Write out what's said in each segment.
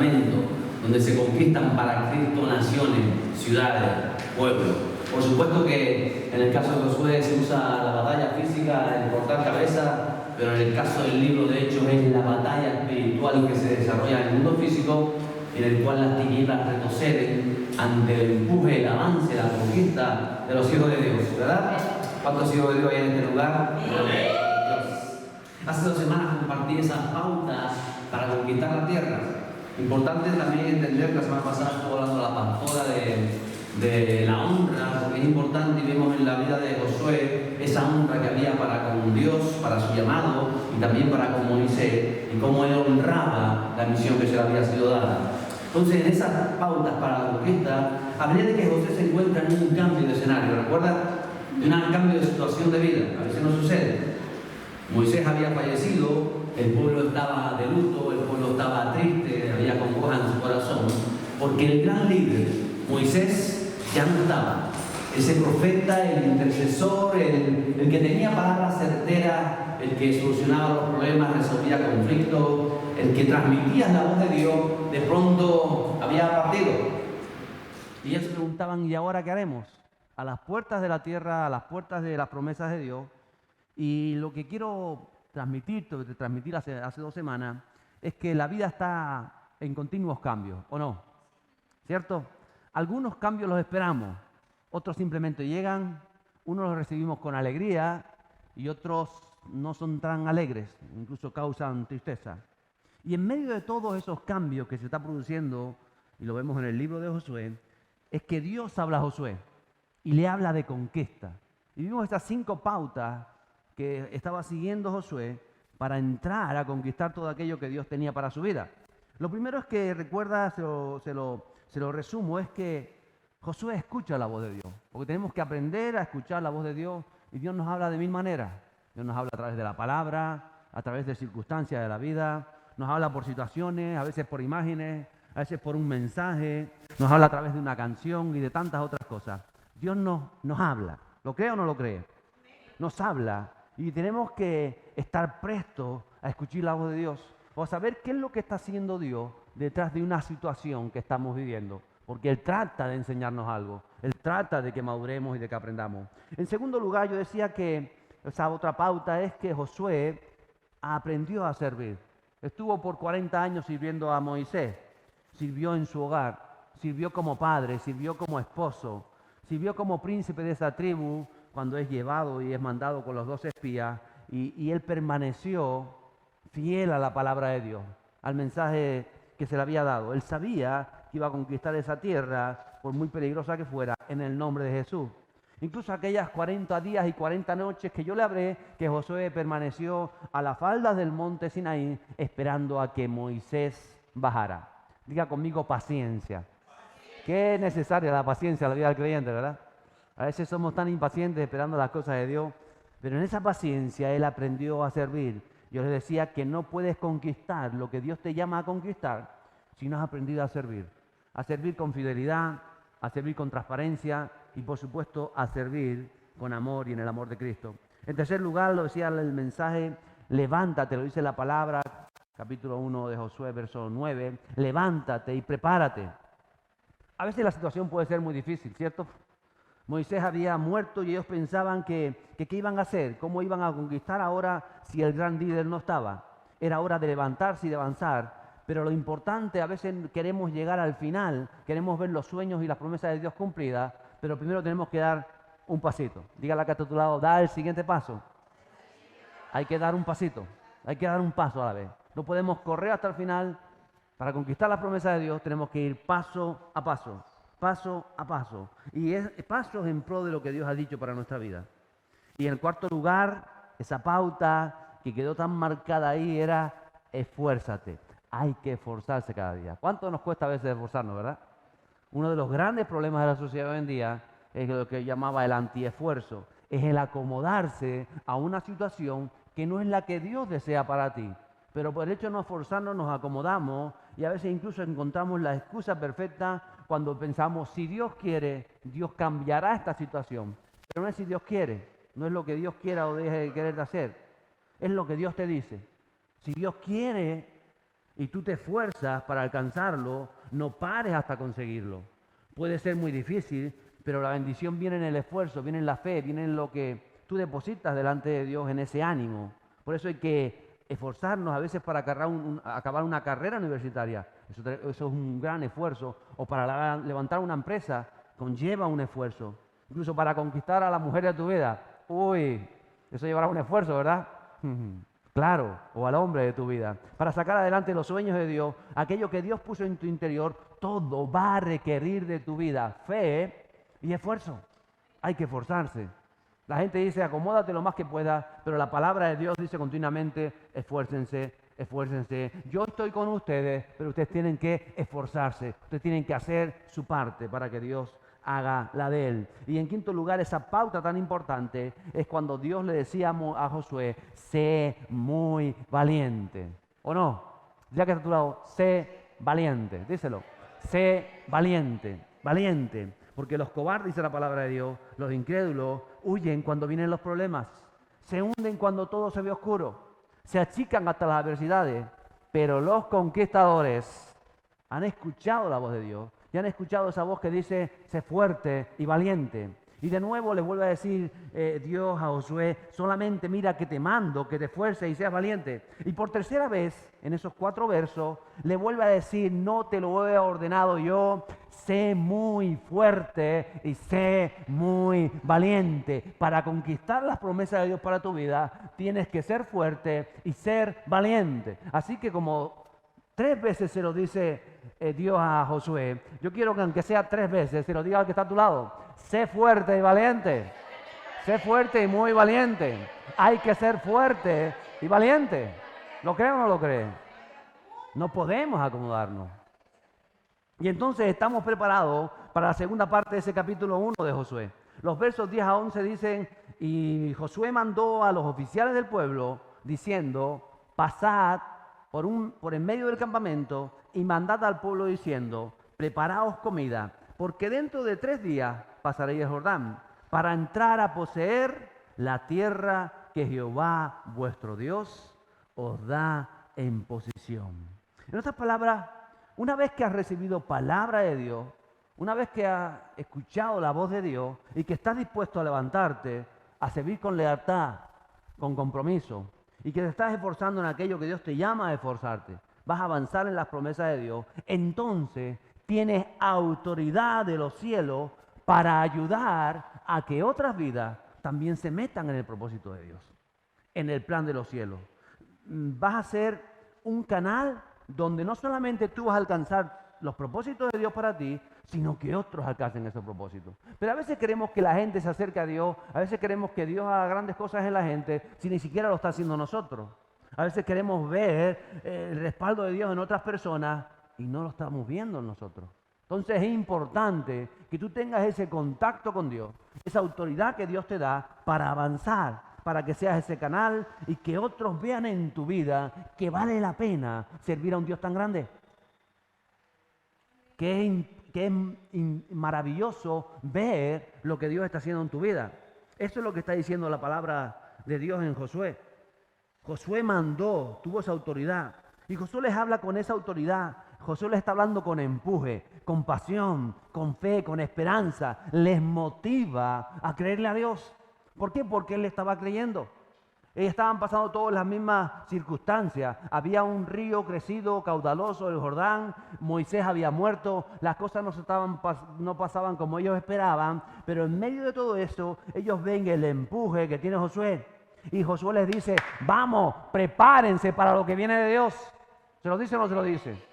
Testamento, donde se conquistan para Cristo naciones, ciudades, pueblos. Por supuesto que en el caso de Josué se usa la batalla física, el cortar cabeza, pero en el caso del libro de Hechos es la batalla espiritual que se desarrolla en el mundo físico, en el cual las tinieblas retroceden ante el empuje, el avance, la conquista de los hijos de Dios, ¿verdad? ¿Cuántos hijos de Dios hay en este lugar? Hace 2 semanas compartí esas pautas para conquistar la tierra. Importante también entender que la semana pasada estuvo hablando la pastora de la honra, porque es importante y vemos en la vida de Josué esa honra que había para con Dios, para su llamado y también para con Moisés y cómo él honraba la misión que se le había sido dada. Entonces, en esas pautas para la conquista, hablé de que Josué se encuentra en un cambio de escenario, ¿recuerda? Un cambio de situación de vida, a veces no sucede. Moisés había fallecido, el pueblo estaba de luto, el pueblo estaba triste, había congoja en su corazón, porque el gran líder, Moisés, ya no estaba. Ese profeta, el intercesor, el que tenía palabras certeras, el que solucionaba los problemas, resolvía conflictos, el que transmitía la voz de Dios, de pronto había partido. Y ellos se preguntaban, ¿y ahora qué haremos? A las puertas de la tierra, a las puertas de las promesas de Dios. Y lo que quiero transmitir hace 2 semanas, es que la vida está en continuos cambios, ¿o no? ¿Cierto? Algunos cambios los esperamos, otros simplemente llegan, unos los recibimos con alegría y otros no son tan alegres, incluso causan tristeza. Y en medio de todos esos cambios que se está produciendo, y lo vemos en el libro de Josué, es que Dios habla a Josué y le habla de conquista. Y vimos estas 5 pautas que estaba siguiendo Josué para entrar a conquistar todo aquello que Dios tenía para su vida. Lo primero es que, recuerda, se lo resumo, es que Josué escucha la voz de Dios, porque tenemos que aprender a escuchar la voz de Dios, y Dios nos habla de 1000 maneras. Dios nos habla a través de la palabra, a través de circunstancias de la vida, nos habla por situaciones, a veces por imágenes, a veces por un mensaje, nos habla a través de una canción y de tantas otras cosas. Dios nos habla, ¿lo cree o no lo cree? Nos habla y tenemos que estar prestos a escuchar la voz de Dios o a saber qué es lo que está haciendo Dios detrás de una situación que estamos viviendo. Porque Él trata de enseñarnos algo, Él trata de que maduremos y de que aprendamos. En segundo lugar, yo decía que esa otra pauta es que Josué aprendió a servir. Estuvo por 40 años sirviendo a Moisés, sirvió en su hogar, sirvió como padre, sirvió como esposo, sirvió como príncipe de esa tribu cuando es llevado y es mandado con los 2 espías y él permaneció fiel a la palabra de Dios, al mensaje que se le había dado. Él sabía que iba a conquistar esa tierra, por muy peligrosa que fuera, en el nombre de Jesús. Incluso aquellas 40 días y 40 noches que yo le hablé, que Josué permaneció a las faldas del monte Sinaí, esperando a que Moisés bajara. Diga conmigo paciencia. Qué necesaria la paciencia en la vida del creyente, ¿verdad? A veces somos tan impacientes esperando las cosas de Dios, pero en esa paciencia él aprendió a servir. Yo les decía que no puedes conquistar lo que Dios te llama a conquistar si no has aprendido a servir con fidelidad, a servir con transparencia y por supuesto a servir con amor y en el amor de Cristo. En tercer lugar, lo decía el mensaje, levántate, lo dice la palabra, capítulo 1 de Josué, verso 9, levántate y prepárate. A veces la situación puede ser muy difícil, ¿cierto? Moisés había muerto y ellos pensaban que ¿qué iban a hacer? ¿Cómo iban a conquistar ahora si el gran líder no estaba? Era hora de levantarse y de avanzar. Pero lo importante, a veces queremos llegar al final, queremos ver los sueños y las promesas de Dios cumplidas, pero primero tenemos que dar un pasito. Dígale acá a tu lado, da el siguiente paso. Hay que dar un pasito, hay que dar un paso a la vez. No podemos correr hasta el final. Para conquistar la promesa de Dios tenemos que ir paso a paso. Paso a paso. Y es pasos en pro de lo que Dios ha dicho para nuestra vida. Y en el cuarto lugar, esa pauta que quedó tan marcada ahí era esfuérzate. Hay que esforzarse cada día. ¿Cuánto nos cuesta a veces esforzarnos, verdad? Uno de los grandes problemas de la sociedad hoy en día es lo que llamaba el antiesfuerzo. Es el acomodarse a una situación que no es la que Dios desea para ti. Pero por el hecho de no esforzarnos nos acomodamos y a veces incluso encontramos la excusa perfecta cuando pensamos, si Dios quiere, Dios cambiará esta situación. Pero no es si Dios quiere, no es lo que Dios quiera o deje de querer hacer, es lo que Dios te dice. Si Dios quiere y tú te esfuerzas para alcanzarlo, no pares hasta conseguirlo. Puede ser muy difícil, pero la bendición viene en el esfuerzo, viene en la fe, viene en lo que tú depositas delante de Dios, en ese ánimo. Por eso hay que esforzarnos a veces para acabar una carrera universitaria. Eso es un gran esfuerzo. O para levantar una empresa, conlleva un esfuerzo. Incluso para conquistar a la mujer de tu vida. Uy, eso llevará un esfuerzo, ¿verdad? Claro, o al hombre de tu vida. Para sacar adelante los sueños de Dios, aquello que Dios puso en tu interior, todo va a requerir de tu vida fe y esfuerzo. Hay que esforzarse. La gente dice, acomódate lo más que puedas, pero la palabra de Dios dice continuamente, esfuércense, esfuércense. Yo estoy con ustedes, pero ustedes tienen que esforzarse. Ustedes tienen que hacer su parte para que Dios haga la de él. Y en quinto lugar, esa pauta tan importante es cuando Dios le decía a Josué, sé muy valiente. ¿O no? Ya que está a tu lado, sé valiente. Díselo. Sé valiente, valiente. Porque los cobardes, dice la palabra de Dios, los incrédulos, huyen cuando vienen los problemas. Se hunden cuando todo se ve oscuro. Se achican hasta las adversidades. Pero los conquistadores han escuchado la voz de Dios. Y han escuchado esa voz que dice, sé fuerte y valiente. Y de nuevo le vuelve a decir Dios a Josué, solamente mira que te mando, que te esfuerces y seas valiente. Y por tercera vez, en esos 4 versos, le vuelve a decir, no te lo he ordenado yo, sé muy fuerte y sé muy valiente. Para conquistar las promesas de Dios para tu vida, tienes que ser fuerte y ser valiente. Así que como 3 veces se lo dice Dios a Josué, yo quiero que aunque sea 3 veces, se lo diga al que está a tu lado. Sé fuerte y valiente. Sé fuerte y muy valiente. Hay que ser fuerte y valiente. ¿Lo cree o no lo cree? No podemos acomodarnos. Y entonces estamos preparados para la segunda parte de ese capítulo 1 de Josué. Los versos 10 a 11 dicen, y Josué mandó a los oficiales del pueblo diciendo, pasad por en medio del campamento y mandad al pueblo diciendo, preparaos comida, porque dentro de 3 días pasaréis el Jordán para entrar a poseer la tierra que Jehová vuestro Dios os da en posesión. En otras palabras, una vez que has recibido palabra de Dios, una vez que has escuchado la voz de Dios y que estás dispuesto a levantarte, a servir con lealtad, con compromiso, y que te estás esforzando en aquello que Dios te llama a esforzarte, vas a avanzar en las promesas de Dios, entonces tienes autoridad de los cielos para ayudar a que otras vidas también se metan en el propósito de Dios, en el plan de los cielos. Vas a ser un canal donde no solamente tú vas a alcanzar los propósitos de Dios para ti, sino que otros alcancen esos propósitos. Pero a veces queremos que la gente se acerque a Dios, a veces queremos que Dios haga grandes cosas en la gente, si ni siquiera lo está haciendo nosotros. A veces queremos ver el respaldo de Dios en otras personas y no lo estamos viendo en nosotros. Entonces es importante que tú tengas ese contacto con Dios, esa autoridad que Dios te da para avanzar, para que seas ese canal y que otros vean en tu vida que vale la pena servir a un Dios tan grande. Que es maravilloso ver lo que Dios está haciendo en tu vida. Eso es lo que está diciendo la palabra de Dios en Josué. Josué mandó, tuvo esa autoridad. Y Josué les habla con esa autoridad. Josué les está hablando con empuje, con pasión, con fe, con esperanza. Les motiva a creerle a Dios. ¿Por qué? Porque él le estaba creyendo. Ellos estaban pasando todas las mismas circunstancias. Había un río crecido, caudaloso, el Jordán. Moisés había muerto. Las cosas no pasaban como ellos esperaban. Pero en medio de todo eso, ellos ven el empuje que tiene Josué. Y Josué les dice, vamos, prepárense para lo que viene de Dios. ¿Se lo dice o no se lo dice?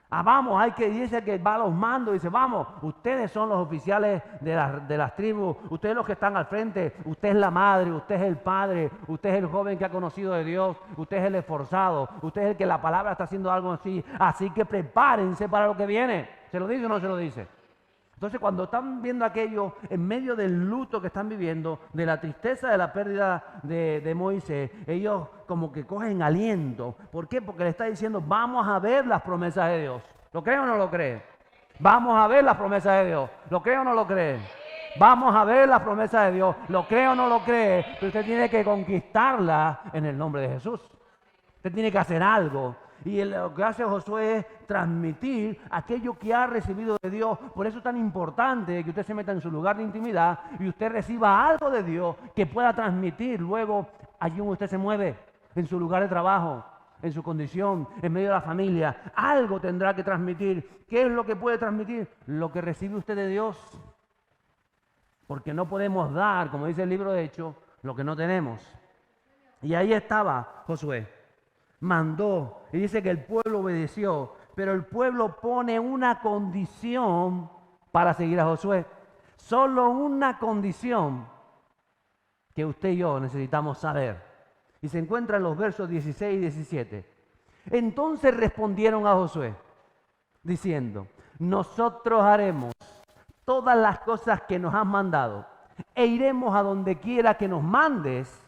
Vamos, dice que va a los mandos y dice, vamos, ustedes son los oficiales de las tribus, ustedes los que están al frente, usted es la madre, usted es el padre, usted es el joven que ha conocido de Dios, usted es el esforzado, usted es el que la palabra está haciendo algo así que prepárense para lo que viene. ¿Se lo dice o no se lo dice? Entonces cuando están viendo aquello, en medio del luto que están viviendo, de la tristeza de la pérdida de Moisés, ellos como que cogen aliento. ¿Por qué? Porque le está diciendo, vamos a ver las promesas de Dios. ¿Lo cree o no lo cree? Vamos a ver las promesas de Dios. ¿Lo cree o no lo cree? Vamos a ver las promesas de Dios. ¿Lo cree o no lo cree? Pero usted tiene que conquistarlas en el nombre de Jesús. Usted tiene que hacer algo. Y lo que hace Josué es transmitir aquello que ha recibido de Dios. Por eso es tan importante que usted se meta en su lugar de intimidad y usted reciba algo de Dios que pueda transmitir luego allí donde usted se mueve, en su lugar de trabajo, en su condición, en medio de la familia. Algo tendrá que transmitir. ¿Qué es lo que puede transmitir? Lo que recibe usted de Dios. Porque no podemos dar, como dice el libro de Hechos, lo que no tenemos. Y ahí estaba Josué. Mandó y dice que el pueblo obedeció, pero el pueblo pone una condición para seguir a Josué. Solo una condición que usted y yo necesitamos saber. Y se encuentra en los versos 16 y 17. Entonces respondieron a Josué, diciendo, nosotros haremos todas las cosas que nos has mandado e iremos a donde quiera que nos mandes,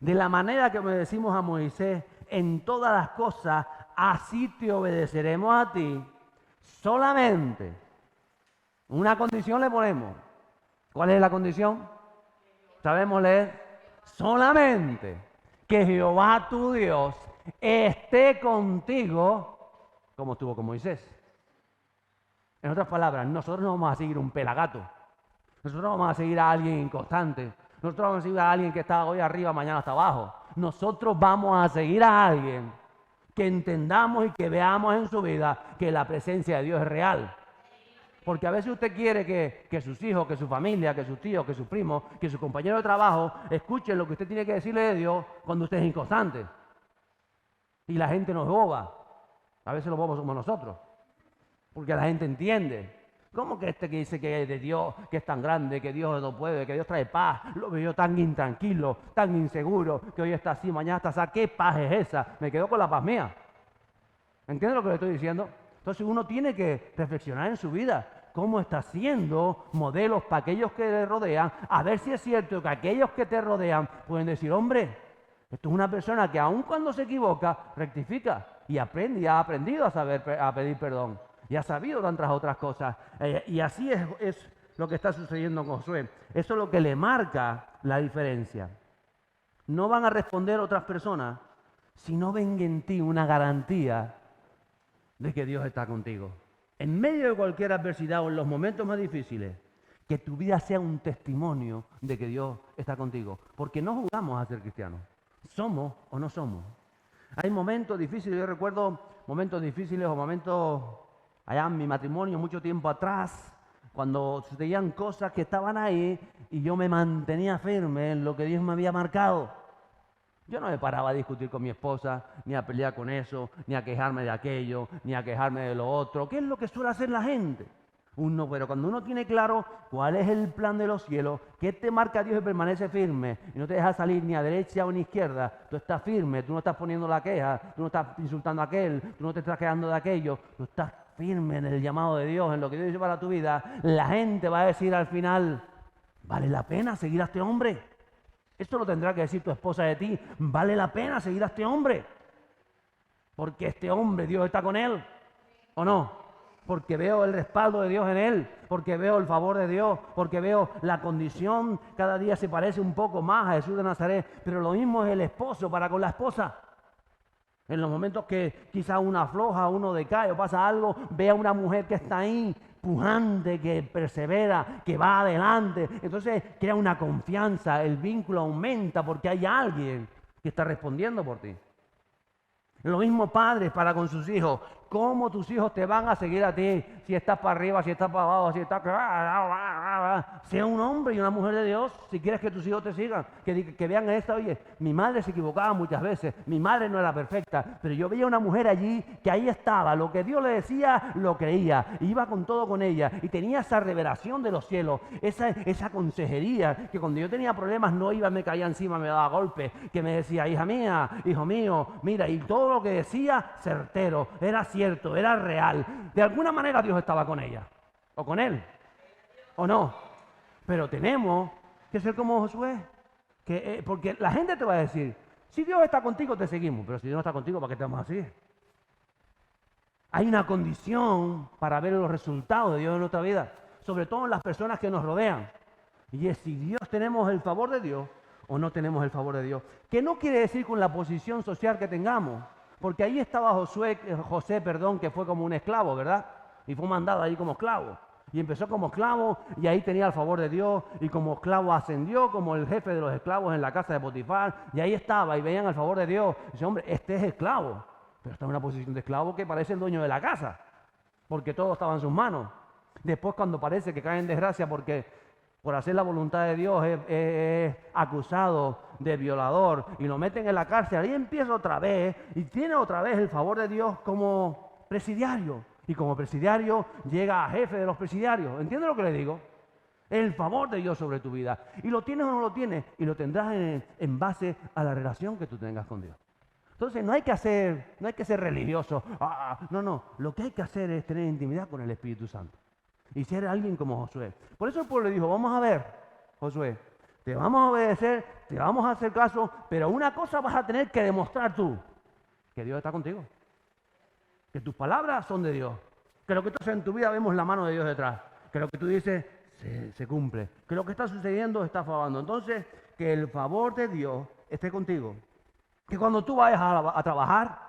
de la manera que obedecimos a Moisés en todas las cosas, así te obedeceremos a ti. Solamente una condición le ponemos. ¿Cuál es la condición? ¿Sabemos leer? Solamente que Jehová tu Dios esté contigo como estuvo con Moisés. En otras palabras, nosotros no vamos a seguir un pelagato. Nosotros no vamos a seguir a alguien inconstante. Nosotros vamos a seguir a alguien que está hoy arriba, mañana está abajo. Nosotros vamos a seguir a alguien que entendamos y que veamos en su vida que la presencia de Dios es real. Porque a veces usted quiere que sus hijos, que su familia, que sus tíos, que sus primos, que sus compañeros de trabajo escuchen lo que usted tiene que decirle de Dios cuando usted es inconstante. Y la gente nos boba. A veces los bobos somos nosotros. Porque la gente entiende. ¿Cómo que este que dice que es de Dios, que es tan grande, que Dios no puede, que Dios trae paz? Lo veo yo tan intranquilo, tan inseguro, que hoy está así, mañana está así. ¿Qué paz es esa? Me quedo con la paz mía. ¿Entiende lo que le estoy diciendo? Entonces uno tiene que reflexionar en su vida. ¿Cómo está siendo modelos para aquellos que le rodean? A ver si es cierto que aquellos que te rodean pueden decir, hombre, esto es una persona que aun cuando se equivoca, rectifica y aprende y ha aprendido a pedir perdón. Y ha sabido tantas otras cosas. Y así es lo que está sucediendo con Josué. Eso es lo que le marca la diferencia. No van a responder otras personas si no ven en ti una garantía de que Dios está contigo. En medio de cualquier adversidad o en los momentos más difíciles, que tu vida sea un testimonio de que Dios está contigo. Porque no jugamos a ser cristianos. Somos o no somos. Hay momentos difíciles. Yo recuerdo momentos difíciles o momentos allá en mi matrimonio, mucho tiempo atrás, cuando sucedían cosas que estaban ahí y yo me mantenía firme en lo que Dios me había marcado. Yo no me paraba a discutir con mi esposa, ni a pelear con eso, ni a quejarme de aquello, ni a quejarme de lo otro. ¿Qué es lo que suele hacer la gente? Pero cuando uno tiene claro cuál es el plan de los cielos, qué te marca Dios y permanece firme, y no te deja salir ni a derecha o ni a izquierda, tú estás firme, tú no estás poniendo la queja, tú no estás insultando a aquel, tú no te estás quejando de aquello, tú estás firme en el llamado de Dios, en lo que Dios dice para tu vida, la gente va a decir al final, ¿vale la pena seguir a este hombre? Esto lo tendrá que decir tu esposa de ti, ¿vale la pena seguir a este hombre? Porque este hombre, Dios está con él, ¿o no? Porque veo el respaldo de Dios en él, porque veo el favor de Dios, porque veo la condición, cada día se parece un poco más a Jesús de Nazaret, pero lo mismo es el esposo para con la esposa. En los momentos que quizá una afloja, uno decae o pasa algo, ve a una mujer que está ahí, pujante, que persevera, que va adelante. Entonces crea una confianza, el vínculo aumenta porque hay alguien que está respondiendo por ti. Lo mismo padres para con sus hijos. ¿Cómo tus hijos te van a seguir a ti? Si estás para arriba, si estás para abajo, si estás... Sea un hombre y una mujer de Dios si quieres que tus hijos te sigan. Que vean esta, oye, mi madre se equivocaba muchas veces, mi madre no era perfecta, pero yo veía una mujer allí que ahí estaba, lo que Dios le decía, lo creía, iba con todo con ella y tenía esa revelación de los cielos, esa consejería, que cuando yo tenía problemas no iba, me caía encima, me daba golpes, que me decía, hija mía, hijo mío, mira, y todo lo que decía, certero, era cierto, era real. De alguna manera Dios estaba con ella, o con él, o no. Pero tenemos que ser como Josué, porque la gente te va a decir, si Dios está contigo te seguimos, pero si Dios no está contigo, ¿para qué te vamos a seguir? Hay una condición para ver los resultados de Dios en nuestra vida, sobre todo en las personas que nos rodean, y es si Dios tenemos el favor de Dios o no tenemos el favor de Dios, que no quiere decir con la posición social que tengamos, Porque ahí estaba José, que fue como un esclavo, ¿verdad? Y fue mandado ahí como esclavo. Y empezó como esclavo y ahí tenía el favor de Dios. Y como esclavo ascendió como el jefe de los esclavos en la casa de Potifar. Y ahí estaba y veían el favor de Dios. Y dice, hombre, este es esclavo. Pero está en una posición de esclavo que parece el dueño de la casa. Porque todo estaba en sus manos. Después cuando parece que cae en desgracia porque por hacer la voluntad de Dios es acusado de violador y lo meten en la cárcel, ahí empieza otra vez y tiene otra vez el favor de Dios como presidiario. Y como presidiario llega a jefe de los presidiarios. ¿Entiendes lo que le digo? El favor de Dios sobre tu vida. Y lo tienes o no lo tienes, y lo tendrás en base a la relación que tú tengas con Dios. Entonces no hay que ser religioso. No. Lo que hay que hacer es tener intimidad con el Espíritu Santo. Y ser alguien como Josué. Por eso el pueblo le dijo, vamos a ver, Josué, te vamos a obedecer, te vamos a hacer caso, pero una cosa vas a tener que demostrar tú, que Dios está contigo. Que tus palabras son de Dios. Que lo que tú haces en tu vida vemos la mano de Dios detrás. Que lo que tú dices se cumple. Que lo que está sucediendo está favando. Entonces, que el favor de Dios esté contigo. Que cuando tú vayas a trabajar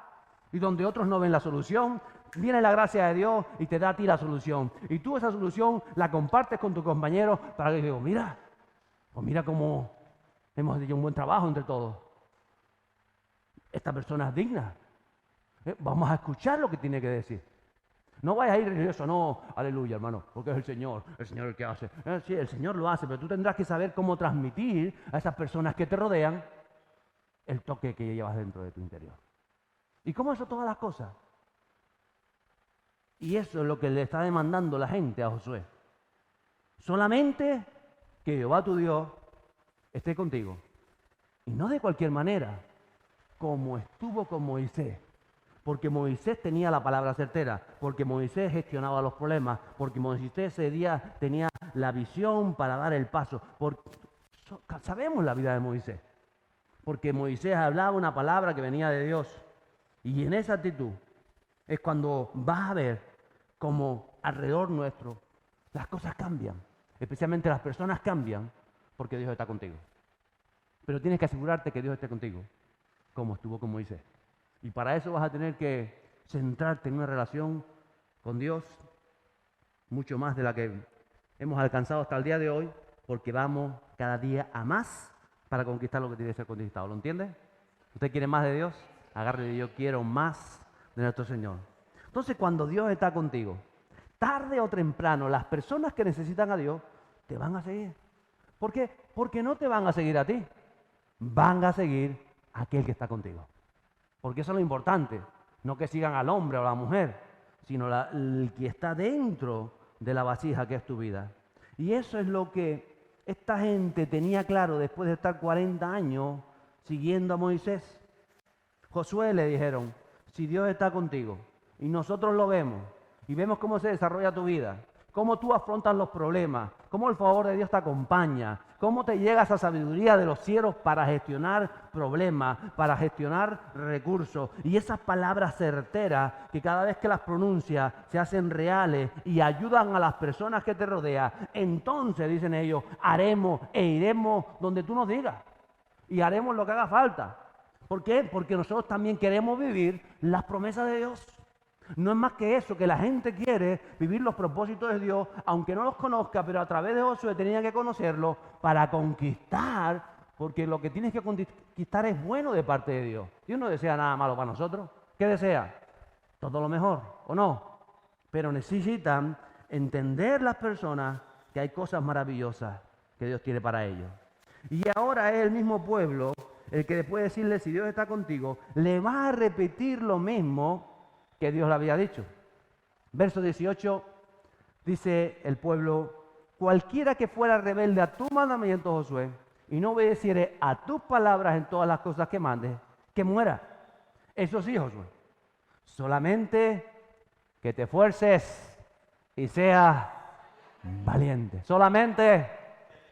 y donde otros no ven la solución, viene la gracia de Dios y te da a ti la solución. Y tú esa solución la compartes con tus compañeros para que digan, mira cómo hemos hecho un buen trabajo entre todos. Esta persona es digna. Vamos a escuchar lo que tiene que decir. No vayas a ir religioso, no, aleluya, hermano, porque es el Señor el que hace. Sí, el Señor lo hace, pero tú tendrás que saber cómo transmitir a esas personas que te rodean el toque que llevas dentro de tu interior. ¿Y cómo eso todas las cosas? Y eso es lo que le está demandando la gente a Josué. Solamente que Jehová tu Dios esté contigo. Y no de cualquier manera, como estuvo con Moisés. Porque Moisés tenía la palabra certera, porque Moisés gestionaba los problemas, porque Moisés ese día tenía la visión para dar el paso. Sabemos la vida de Moisés, porque Moisés hablaba una palabra que venía de Dios. Y en esa actitud es cuando vas a ver cómo alrededor nuestro las cosas cambian, especialmente las personas cambian, porque Dios está contigo. Pero tienes que asegurarte que Dios esté contigo, como estuvo con Moisés. Y para eso vas a tener que centrarte en una relación con Dios mucho más de la que hemos alcanzado hasta el día de hoy, porque vamos cada día a más para conquistar lo que tiene que ser conquistado. ¿Lo entiende? ¿Usted quiere más de Dios? Agarre y yo quiero más de nuestro Señor. Entonces, cuando Dios está contigo, tarde o temprano, las personas que necesitan a Dios te van a seguir. ¿Por qué? Porque no te van a seguir a ti, van a seguir a aquel que está contigo. Porque eso es lo importante, no que sigan al hombre o a la mujer, sino el que está dentro de la vasija que es tu vida. Y eso es lo que esta gente tenía claro después de estar 40 años siguiendo a Moisés. Josué le dijeron, si Dios está contigo y nosotros lo vemos y vemos cómo se desarrolla tu vida, cómo tú afrontas los problemas, cómo el favor de Dios te acompaña, cómo te llega esa sabiduría de los cielos para gestionar problemas, para gestionar recursos. Y esas palabras certeras que cada vez que las pronuncias se hacen reales y ayudan a las personas que te rodean, entonces, dicen ellos, haremos e iremos donde tú nos digas y haremos lo que haga falta. ¿Por qué? Porque nosotros también queremos vivir las promesas de Dios. No es más que eso, que la gente quiere vivir los propósitos de Dios, aunque no los conozca, pero a través de Josué tenía que conocerlo para conquistar, porque lo que tienes que conquistar es bueno de parte de Dios. Dios no desea nada malo para nosotros. ¿Qué desea? Todo lo mejor, ¿o no? Pero necesitan entender las personas que hay cosas maravillosas que Dios tiene para ellos. Y ahora es el mismo pueblo el que después de decirle, si Dios está contigo, le va a repetir lo mismo que Dios le había dicho. Verso 18, dice el pueblo, cualquiera que fuera rebelde a tu mandamiento, Josué, y no obedeciere a tus palabras en todas las cosas que mandes, que muera. Eso sí, Josué, solamente que te esfuerces y seas valiente. Solamente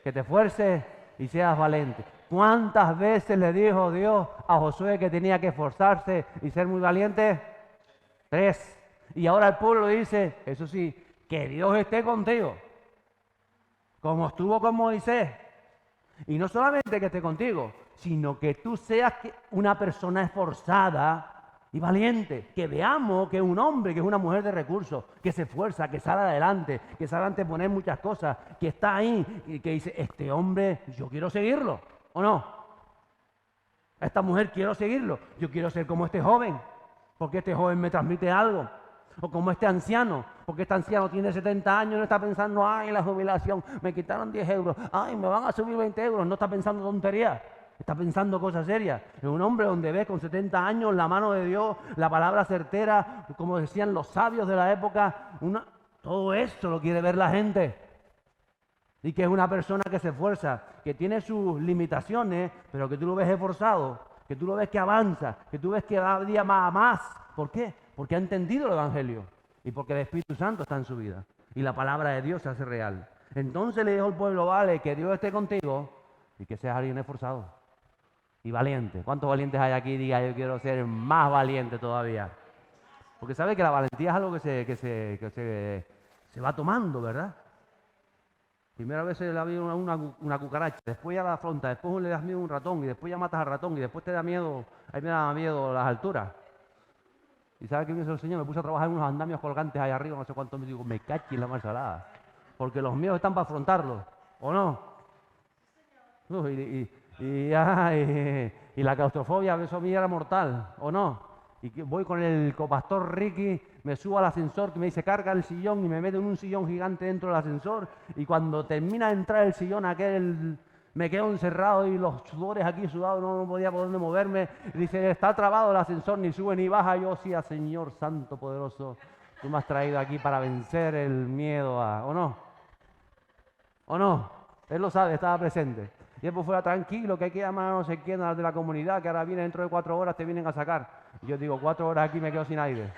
que te esfuerces y seas valiente. ¿Cuántas veces le dijo Dios a Josué que tenía que esforzarse y ser muy valiente? 3. Y ahora el pueblo dice, eso sí, que Dios esté contigo, como estuvo con Moisés. Y no solamente que esté contigo, sino que tú seas una persona esforzada y valiente, que veamos que es un hombre, que es una mujer de recursos, que se esfuerza, que sale adelante, que sabe anteponer muchas cosas, que está ahí y que dice, este hombre, yo quiero seguirlo, ¿o no? Esta mujer quiero seguirlo, yo quiero ser como este joven, porque este joven me transmite algo. O como este anciano, porque este anciano tiene 70 años y no está pensando, ay, la jubilación, me quitaron 10 euros, ay, me van a subir 20 euros, no está pensando tonterías. Está pensando cosas serias. Es un hombre donde ves con 70 años la mano de Dios, la palabra certera, como decían los sabios de la época. Todo esto lo quiere ver la gente. Y que es una persona que se esfuerza, que tiene sus limitaciones, pero que tú lo ves esforzado, que tú lo ves que avanza, que tú ves que va día más a más. ¿Por qué? Porque ha entendido el Evangelio y porque el Espíritu Santo está en su vida. Y la palabra de Dios se hace real. Entonces le dijo al pueblo, vale, que Dios esté contigo y que seas alguien esforzado y valiente. ¿Cuántos valientes hay aquí? Diga, yo quiero ser más valiente todavía. Porque sabe que la valentía es algo que se va tomando, ¿verdad? Primera vez le da miedo una cucaracha, después ya la afronta, después le das miedo a un ratón y después ya matas al ratón y después te da miedo, a mí me da miedo las alturas. ¿Y sabe qué me hizo el Señor? Me puse a trabajar en unos andamios colgantes ahí arriba, no sé cuánto, me digo, me cachi en la más salada. Porque los miedos están para afrontarlos, ¿o no? Y la claustrofobia, eso a mí era mortal, ¿o no? Y voy con el copastor Ricky, me subo al ascensor que me dice carga el sillón y me meto en un sillón gigante dentro del ascensor y cuando termina de entrar el sillón aquel me quedo encerrado y los sudores aquí sudados, no podía por dónde moverme. Y dice, está trabado el ascensor, ni sube ni baja. Yo sí, Señor Santo Poderoso, tú me has traído aquí para vencer el miedo, ¿o no? ¿O no? Él lo sabe, estaba presente. Y después fuera tranquilo, que hay que llamar a no sé quién, a las de la comunidad, que ahora viene dentro de 4 horas, te vienen a sacar. Y yo digo, 4 horas aquí me quedo sin aire.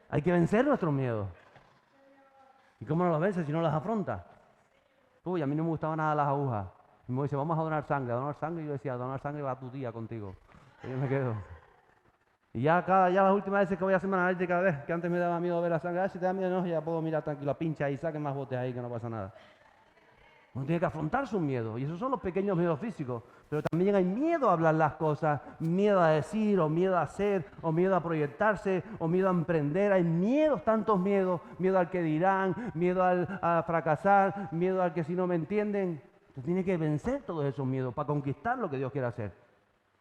Hay que vencer nuestros miedos. ¿Y cómo no los vences si no los afrontas? Uy, a mí no me gustaban nada las agujas. Y me dice, vamos a donar sangre. Y yo decía, donar sangre va tu tía contigo. Y yo me quedo. Y ya las últimas veces que voy a hacer analítica, a ver, que antes me daba miedo ver la sangre, si te da miedo, no, ya puedo mirar tranquilo, pincha ahí, saquen más botes ahí, que no pasa nada. Uno tiene que afrontar sus miedos, y esos son los pequeños miedos físicos, pero también hay miedo a hablar las cosas, miedo a decir, o miedo a hacer, o miedo a proyectarse, o miedo a emprender. Hay miedos, tantos miedos, miedo al que dirán, miedo a fracasar, miedo al que si no me entienden. Usted tiene que vencer todos esos miedos para conquistar lo que Dios quiere hacer.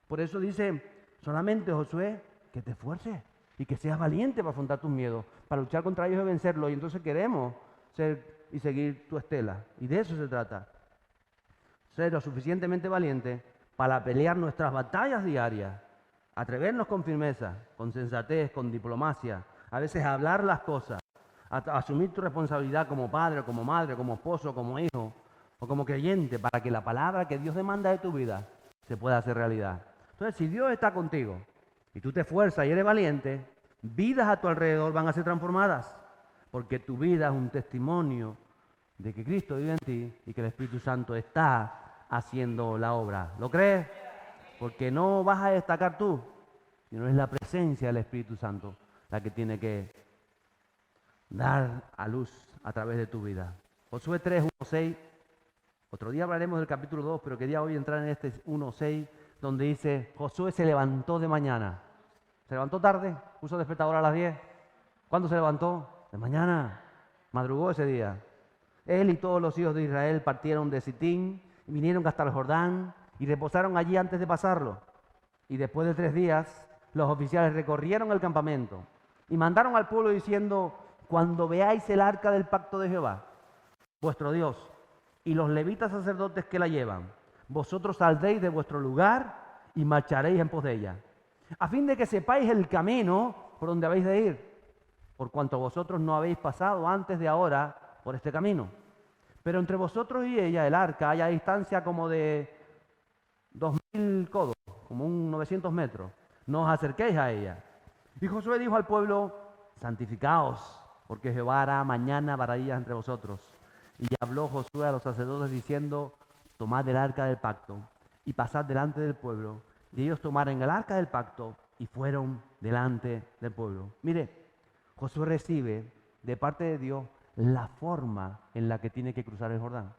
Por eso dice solamente Josué, que te esfuerces y que seas valiente para afrontar tus miedos, para luchar contra ellos y vencerlos. Y entonces queremos ser y seguir tu estela. Y de eso se trata. Ser lo suficientemente valiente para pelear nuestras batallas diarias, atrevernos con firmeza, con sensatez, con diplomacia, a veces hablar las cosas, asumir tu responsabilidad como padre, como madre, como esposo, como hijo o como creyente, para que la palabra que Dios demanda de tu vida se pueda hacer realidad. Entonces, si Dios está contigo y tú te esfuerzas y eres valiente, vidas a tu alrededor van a ser transformadas, porque tu vida es un testimonio de que Cristo vive en ti y que el Espíritu Santo está haciendo la obra. ¿Lo crees? Porque no vas a destacar tú, sino es la presencia del Espíritu Santo la que tiene que dar a luz a través de tu vida. Josué 3, 1, 6. Otro día hablaremos del capítulo 2, pero quería hoy entrar en este 1, 6, donde dice, Josué se levantó de mañana. ¿Se levantó tarde? ¿Puso despertador a las 10? ¿Cuándo se levantó? De mañana. Madrugó ese día. Él y todos los hijos de Israel partieron de Sitín, vinieron hasta el Jordán y reposaron allí antes de pasarlo. Y después de 3 días, los oficiales recorrieron el campamento y mandaron al pueblo diciendo, cuando veáis el arca del pacto de Jehová, vuestro Dios, y los levitas sacerdotes que la llevan, vosotros saldréis de vuestro lugar y marcharéis en pos de ella, a fin de que sepáis el camino por donde habéis de ir, por cuanto vosotros no habéis pasado antes de ahora por este camino. Pero entre vosotros y ella, el arca, hay a distancia como de 2000 codos, como 900 metros. No os acerquéis a ella. Y Josué dijo al pueblo, santificaos, porque Jehová hará mañana maravillas entre vosotros. Y habló Josué a los sacerdotes diciendo, tomad el arca del pacto y pasad delante del pueblo. Y ellos tomaron el arca del pacto y fueron delante del pueblo. Mire, Josué recibe de parte de Dios la forma en la que tiene que cruzar el Jordán,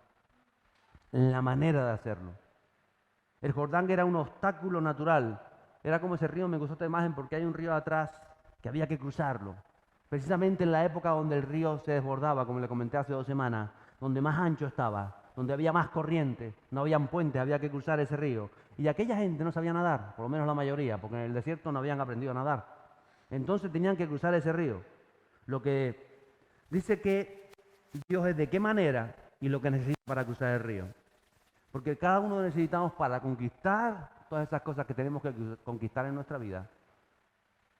la manera de hacerlo. El Jordán era un obstáculo natural. Era como ese río, me gustó esta imagen porque hay un río atrás que había que cruzarlo. Precisamente en la época donde el río se desbordaba, como le comenté hace 2 semanas, donde más ancho estaba, donde había más corriente, no habían puentes, había que cruzar ese río. Y aquella gente no sabía nadar, por lo menos la mayoría, porque en el desierto no habían aprendido a nadar. Entonces tenían que cruzar ese río. Lo que dice que Dios es de qué manera y lo que necesita para cruzar el río. Porque cada uno necesitamos para conquistar todas esas cosas que tenemos que conquistar en nuestra vida.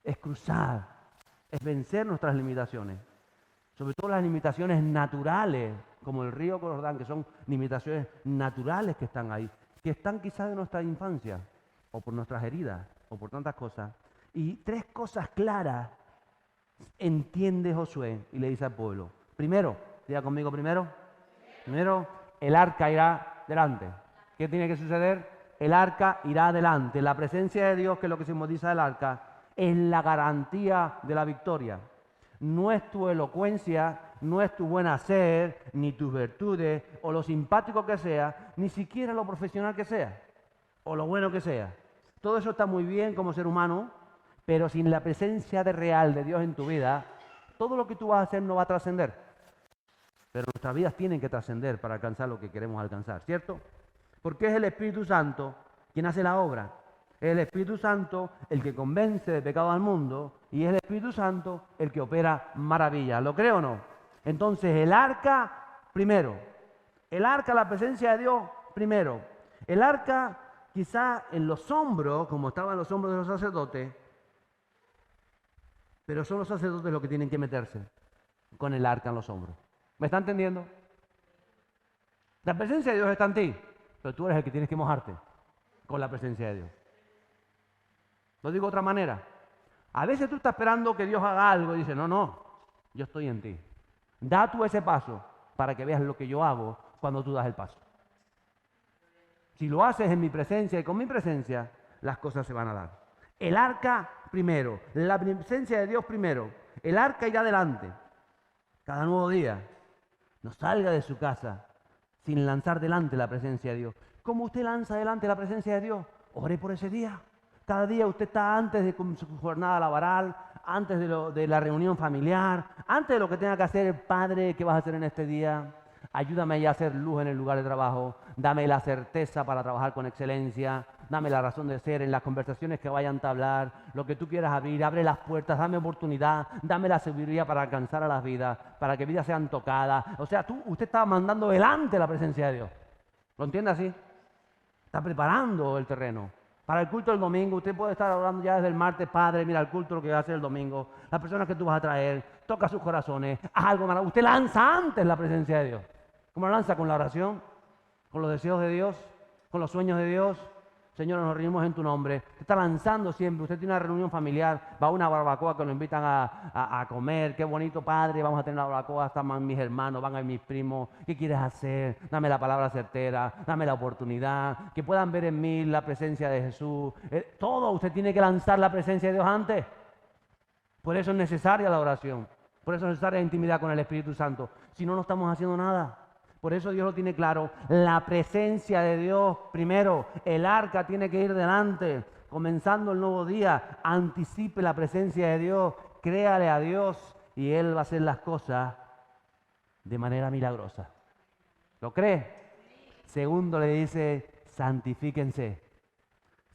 Es cruzar, es vencer nuestras limitaciones. Sobre todo las limitaciones naturales, como el río Jordán, que son limitaciones naturales que están ahí, que están quizás de nuestra infancia, o por nuestras heridas, o por tantas cosas. Y 3 cosas claras entiende Josué y le dice al pueblo. Primero, diga conmigo primero, el arca irá delante. ¿Qué tiene que suceder? El arca irá adelante. La presencia de Dios, que es lo que simboliza el arca, es la garantía de la victoria. No es tu elocuencia, no es tu buen hacer, ni tus virtudes, o lo simpático que sea, ni siquiera lo profesional que sea, o lo bueno que sea. Todo eso está muy bien como ser humano, pero sin la presencia real de Dios en tu vida, todo lo que tú vas a hacer no va a trascender. Pero nuestras vidas tienen que trascender para alcanzar lo que queremos alcanzar, ¿cierto? Porque es el Espíritu Santo quien hace la obra. Es el Espíritu Santo el que convence de pecado al mundo y es el Espíritu Santo el que opera maravillas. ¿Lo creo o no? Entonces el arca primero. El arca, la presencia de Dios primero. El arca quizá en los hombros, como estaba en los hombros de los sacerdotes, pero son los sacerdotes los que tienen que meterse con el arca en los hombros. ¿Me está entendiendo? La presencia de Dios está en ti, pero tú eres el que tienes que mojarte con la presencia de Dios. Lo digo de otra manera. A veces tú estás esperando que Dios haga algo y dices, no, yo estoy en ti. Da tú ese paso para que veas lo que yo hago cuando tú das el paso. Si lo haces en mi presencia y con mi presencia, las cosas se van a dar. El arca primero, la presencia de Dios primero. El arca irá adelante. Cada nuevo día, no salga de su casa sin lanzar delante la presencia de Dios. ¿Cómo usted lanza delante la presencia de Dios? Ore por ese día. Cada día usted está antes de su jornada laboral, antes de la reunión familiar, antes de lo que tenga que hacer, Padre, ¿qué vas a hacer en este día? Ayúdame a hacer luz en el lugar de trabajo, dame la certeza para trabajar con excelencia, dame la razón de ser en las conversaciones que vayan a entablar, lo que tú quieras abrir, abre las puertas, dame oportunidad, dame la sabiduría para alcanzar a las vidas, para que vidas sean tocadas. O sea, usted está mandando delante la presencia de Dios. ¿Lo entiende así? Está preparando el terreno. Para el culto del domingo, usted puede estar hablando ya desde el martes, Padre, mira el culto, lo que va a hacer el domingo, las personas que tú vas a traer, toca sus corazones, haz algo maravilloso. Usted lanza antes la presencia de Dios. ¿Cómo la lanza? Con la oración, con los deseos de Dios, con los sueños de Dios. Señor, nos reunimos en tu nombre. Usted está lanzando siempre. Usted tiene una reunión familiar, va a una barbacoa que lo invitan a comer. Qué bonito, Padre, vamos a tener una barbacoa. Están mis hermanos, van a ir mis primos. ¿Qué quieres hacer? Dame la palabra certera, dame la oportunidad. Que puedan ver en mí la presencia de Jesús. Todo usted tiene que lanzar la presencia de Dios antes. Por eso es necesaria la oración. Por eso es necesaria la intimidad con el Espíritu Santo. Si no, no estamos haciendo nada. Por eso Dios lo tiene claro, la presencia de Dios primero, el arca tiene que ir delante, comenzando el nuevo día, anticipe la presencia de Dios, créale a Dios y Él va a hacer las cosas de manera milagrosa. ¿Lo cree? Segundo le dice, santifíquense.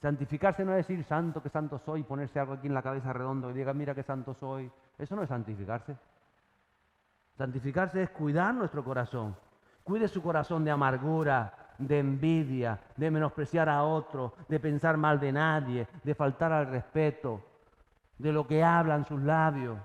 Santificarse no es decir santo, que santo soy, ponerse algo aquí en la cabeza redondo y diga, mira qué santo soy. Eso no es santificarse. Santificarse es cuidar nuestro corazón. Cuide su corazón de amargura, de envidia, de menospreciar a otro, de pensar mal de nadie, de faltar al respeto, de lo que hablan sus labios,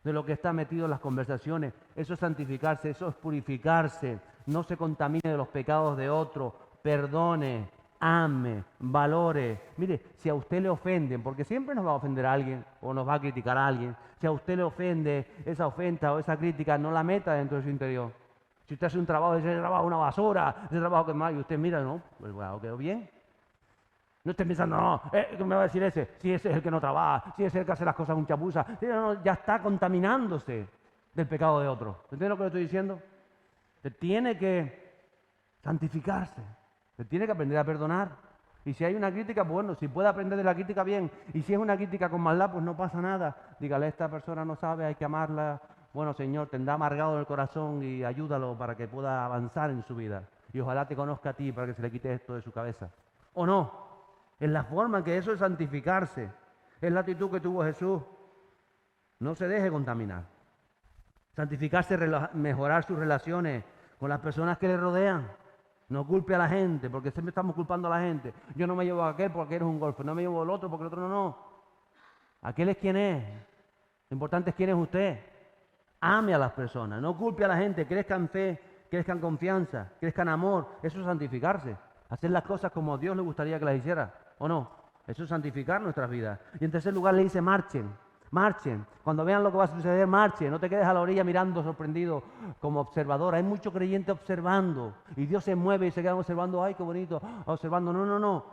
de lo que está metido en las conversaciones. Eso es santificarse, eso es purificarse. No se contamine de los pecados de otro, perdone, ame, valore. Mire, si a usted le ofenden, porque siempre nos va a ofender a alguien o nos va a criticar a alguien, si a usted le ofende esa ofensa o esa crítica, no la meta dentro de su interior. Si usted hace un trabajo, ese trabajo es una basura, ese trabajo que es malo, y usted mira, no, pues bueno, quedó bien. No esté pensando, no, ¿qué me va a decir ese? Si ese es el que no trabaja, si ese es el que hace las cosas con chapuza. No, ya está contaminándose del pecado de otro. ¿Entiende lo que le estoy diciendo? Usted tiene que santificarse, usted tiene que aprender a perdonar. Y si hay una crítica, pues bueno, si puede aprender de la crítica, bien. Y si es una crítica con maldad, pues no pasa nada. Dígale, esta persona no sabe, hay que amarla. Bueno, Señor, tendrá amargado en el corazón y ayúdalo para que pueda avanzar en su vida. Y ojalá te conozca a ti para que se le quite esto de su cabeza. ¿O no? Es la forma en que eso es santificarse. Es la actitud que tuvo Jesús. No se deje contaminar. Santificarse, mejorar sus relaciones con las personas que le rodean. No culpe a la gente, porque siempre estamos culpando a la gente. Yo no me llevo a aquel porque aquel es un golpe, no me llevo al otro porque el otro no. Aquel es quien es. Lo importante es quién es usted. Ame a las personas, no culpe a la gente, crezca en fe, crezca en confianza, crezca en amor. Eso es santificarse. Hacer las cosas como Dios le gustaría que las hiciera, ¿o no? Eso es santificar nuestras vidas. Y en tercer lugar le dice, marchen. Marchen. Cuando vean lo que va a suceder, marchen. No te quedes a la orilla mirando sorprendido como observador. Hay mucho creyente observando. Y Dios se mueve y se quedan observando. ¡Ay, qué bonito! Observando. No, no, no.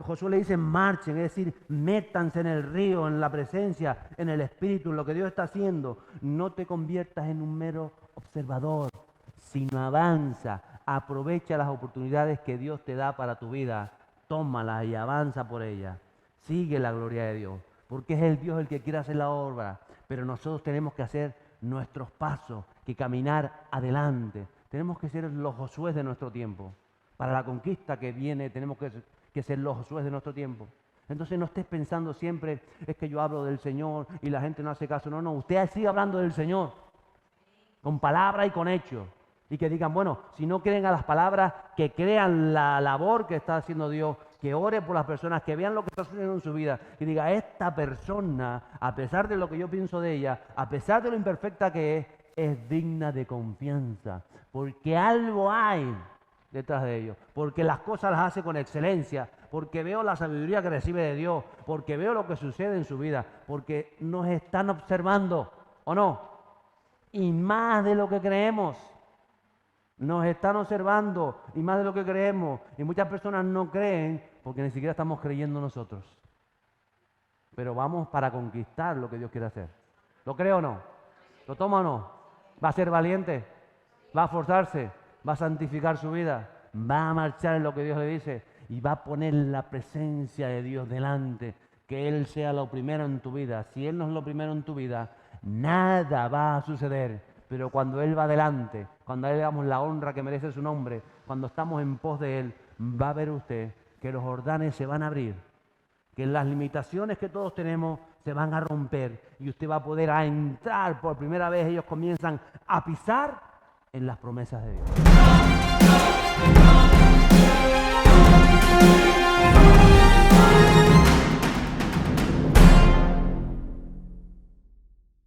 Josué le dice, marchen. Es decir, métanse en el río, en la presencia, en el Espíritu, en lo que Dios está haciendo. No te conviertas en un mero observador, sino avanza. Aprovecha las oportunidades que Dios te da para tu vida. Tómalas y avanza por ellas. Sigue la gloria de Dios. Porque es el Dios el que quiere hacer la obra, pero nosotros tenemos que hacer nuestros pasos, que caminar adelante. Tenemos que ser los Josué de nuestro tiempo. Para la conquista que viene tenemos que ser los Josué de nuestro tiempo. Entonces no estés pensando siempre, es que yo hablo del Señor y la gente no hace caso. No, no, usted sigue hablando del Señor, con palabra y con hechos. Y que digan, bueno, si no creen a las palabras, que crean la labor que está haciendo Dios, que ore por las personas, que vean lo que está sucediendo en su vida y diga, esta persona, a pesar de lo que yo pienso de ella, a pesar de lo imperfecta que es digna de confianza, porque algo hay detrás de ellos, porque las cosas las hace con excelencia, porque veo la sabiduría que recibe de Dios, porque veo lo que sucede en su vida, porque nos están observando, ¿o no? Y más de lo que creemos. Nos están observando y más de lo que creemos. Y muchas personas no creen porque ni siquiera estamos creyendo nosotros. Pero vamos para conquistar lo que Dios quiere hacer. ¿Lo cree o no? ¿Lo toma o no? ¿Va a ser valiente? ¿Va a esforzarse? ¿Va a santificar su vida? ¿Va a marchar en lo que Dios le dice? Y va a poner la presencia de Dios delante. Que Él sea lo primero en tu vida. Si Él no es lo primero en tu vida, nada va a suceder. Pero cuando Él va adelante, cuando a Él le damos la honra que merece su nombre, cuando estamos en pos de Él, va a ver usted que los Jordanes se van a abrir, que las limitaciones que todos tenemos se van a romper y usted va a poder entrar por primera vez. Ellos comienzan a pisar en las promesas de Dios.